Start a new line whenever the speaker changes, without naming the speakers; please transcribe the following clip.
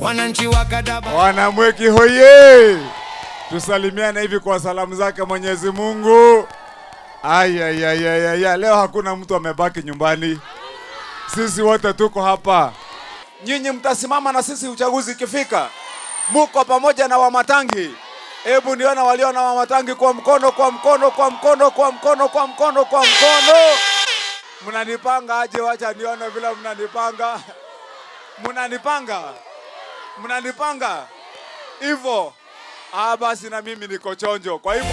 wananchi wa Kadaba.
Wanamweki hoye! Tusalimiane hivi kwa salamu zake Mwenyezi Mungu. Aya, leo hakuna mtu amebaki nyumbani. Sisi wote tuko hapa. Nyinyi mtasimama na sisi uchaguzi ikifika. Muko pamoja na Wamatangi. Hebu niona walio na Wamatangi kwa mkono, kwa mkono, kwa mkono, kwa mkono, kwa mkono, kwa mkono. Mnanipanga aje? Wacha nione vile mnanipanga. Mnanipanga hivyo. Basi na mimi niko chonjo. Kwa hivyo